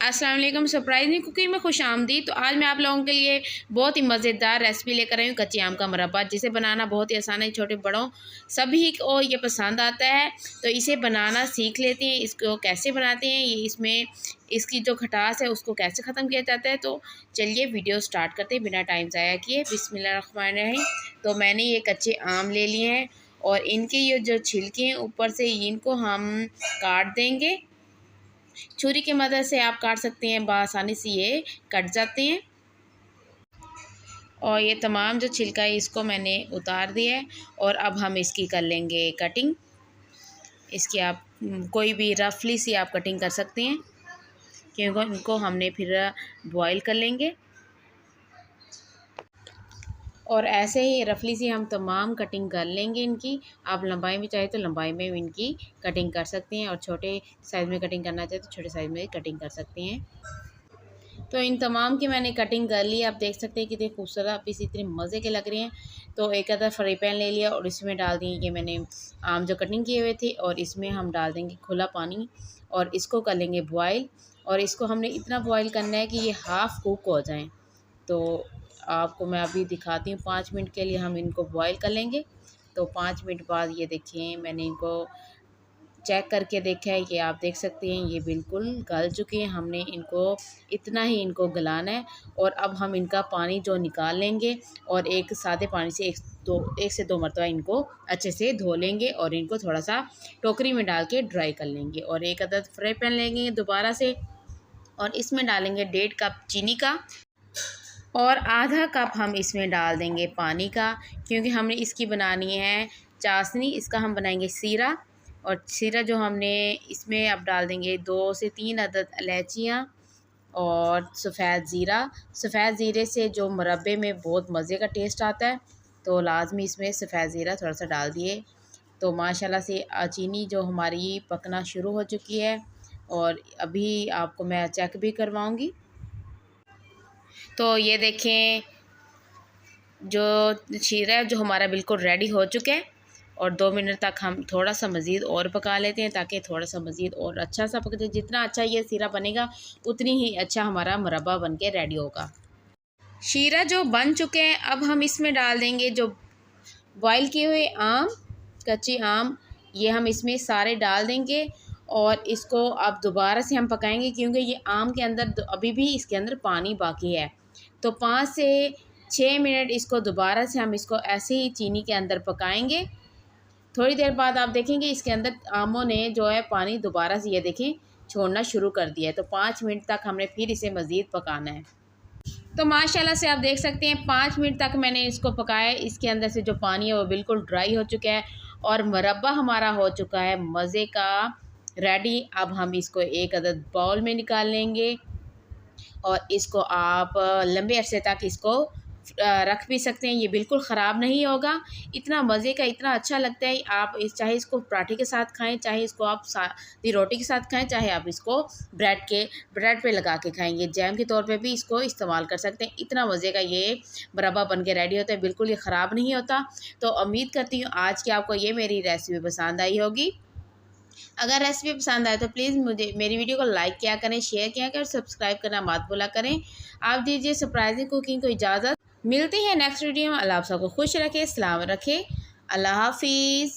अस्सलाम वालेकुम। Surprising cooking में खुश आमदीद। तो आज मैं आप लोगों के लिए बहुत ही मज़ेदार रेसिपी लेकर आई हूँ, कच्चे आम का मुरब्बा, जिसे बनाना बहुत ही आसान है। छोटे बड़ों सभी को ये पसंद आता है, तो इसे बनाना सीख लेते हैं। इसको कैसे बनाते हैं, ये इसमें इसकी जो खटास है उसको कैसे ख़त्म किया जाता है। तो चलिए वीडियो स्टार्ट करते हैं बिना टाइम ज़ाया किए। बिस्मिल्लाहिर्रहमानिर्रहीम। तो मैंने ये कच्चे आम ले लिए हैं और इनके ये जो छिलके हैं ऊपर से, इनको हम काट देंगे। छुरी की मदद से आप काट सकते हैं, बआसानी से ये कट जाते हैं। और ये तमाम जो छिलका है इसको मैंने उतार दिया है और अब हम इसकी कर लेंगे कटिंग। इसकी आप कोई भी रफली सी आप कटिंग कर सकते हैं, क्योंकि इनको हमने फिर बॉईल कर लेंगे। और ऐसे ही रफली सी हम तमाम कटिंग कर लेंगे इनकी। आप लंबाई में चाहे तो लंबाई में भी इनकी कटिंग कर सकते हैं, और छोटे साइज़ में कटिंग करना चाहे तो छोटे साइज़ में कटिंग कर सकते हैं। तो इन तमाम की मैंने कटिंग कर ली। आप देख सकते हैं कितने खूबसूरत पीस, इतने मज़े के लग रहे हैं। तो एक अदर फ्राई पैन ले लिया और इसमें डाल दिए ये मैंने आम जो कटिंग किए हुए थे, और इसमें हम डाल देंगे खुला पानी और इसको कर लेंगे बॉयल। और इसको हमने इतना बॉयल करना है कि ये हाफ़ कुक हो जाएँ। तो आपको मैं अभी दिखाती हूँ, 5 मिनट के लिए हम इनको बॉयल कर लेंगे। तो 5 मिनट बाद ये देखिए मैंने इनको चेक करके देखा है, ये आप देख सकते हैं ये बिल्कुल गल चुके हैं। हमने इनको इतना ही इनको गलाना है। और अब हम इनका पानी जो निकाल लेंगे और एक सादे पानी से एक से दो मरतबा इनको अच्छे से धो लेंगे और इनको थोड़ा सा टोकरी में डाल के ड्राई कर लेंगे। और एक अदद फ्राई पैन लेंगे दोबारा से, और इसमें डालेंगे 1.5 कप चीनी का और आधा कप हम इसमें डाल देंगे पानी का, क्योंकि हमने इसकी बनानी है चाशनी। इसका हम बनाएंगे सीरा। और सीरा जो हमने इसमें अब डाल देंगे 2 से 3 अदद इलायचियाँ और सफ़ेद ज़ीरा। सफ़ेद ज़ीरे से जो मुरब्बे में बहुत मज़े का टेस्ट आता है, तो लाजमी इसमें सफ़ेद ज़ीरा थोड़ा सा डाल दिए। तो माशाल्लाह से चीनी जो हमारी पकना शुरू हो चुकी है, और अभी आपको मैं चेक भी करवाऊँगी। तो ये देखें जो शीरा है जो हमारा बिल्कुल रेडी हो चुका है। और 2 मिनट तक हम थोड़ा सा मज़ीद और पका लेते हैं, ताकि थोड़ा सा मज़ीद और अच्छा सा पक जाए। जितना अच्छा ये शीरा बनेगा उतनी ही अच्छा हमारा मुरब्बा बन के रेडी होगा। शीरा जो बन चुके हैं, अब हम इसमें डाल देंगे जो बॉयल किए हुए आम, कच्चे आम, ये हम इसमें सारे डाल देंगे। और इसको अब दोबारा से हम पकाएंगे, क्योंकि ये आम के अंदर अभी भी इसके अंदर पानी बाकी है। तो 5 से 6 मिनट इसको दोबारा से हम इसको ऐसे ही चीनी के अंदर पकाएंगे। थोड़ी देर बाद आप देखेंगे इसके अंदर आमों ने जो है पानी दोबारा से ये देखें छोड़ना शुरू कर दिया है। तो 5 मिनट तक हमने फिर इसे मज़ीद पकाना है। तो माशाल्लाह से आप देख सकते हैं 5 मिनट तक मैंने इसको पकाया। इसके अंदर से जो पानी है वो बिल्कुल ड्राई हो चुका है और मुरब्बा हमारा हो चुका है मज़े का रेडी। अब हम इसको एक अदद बाउल में निकाल लेंगे और इसको आप लंबे अरसे तक इसको रख भी सकते हैं। ये बिल्कुल ख़राब नहीं होगा, इतना मज़े का, इतना अच्छा लगता है। आप चाहे इसको पराठे के साथ खाएं, चाहे इसको आप सादी रोटी के साथ खाएं, चाहे आप इसको ब्रेड पे लगा के खाएंगे, जैम के तौर पे भी इसको इस्तेमाल कर सकते हैं। इतना मज़े का ये मुरब्बा बन के रेडी होता है, बिल्कुल ये ख़राब नहीं होता। तो उम्मीद करती हूँ आज की आपको ये मेरी रेसिपी पसंद आई होगी। अगर रेसिपी पसंद आए तो प्लीज़ मुझे मेरी वीडियो को लाइक किया करें, शेयर किया करें, सब्सक्राइब करना मत भूला करें। आप दीजिए सरप्राइजिंग कुकिंग को इजाज़त। मिलती है नेक्स्ट वीडियो में। अल्लाह आप सबको खुश रखे, सलाम रखे। अल्लाह हाफिज़।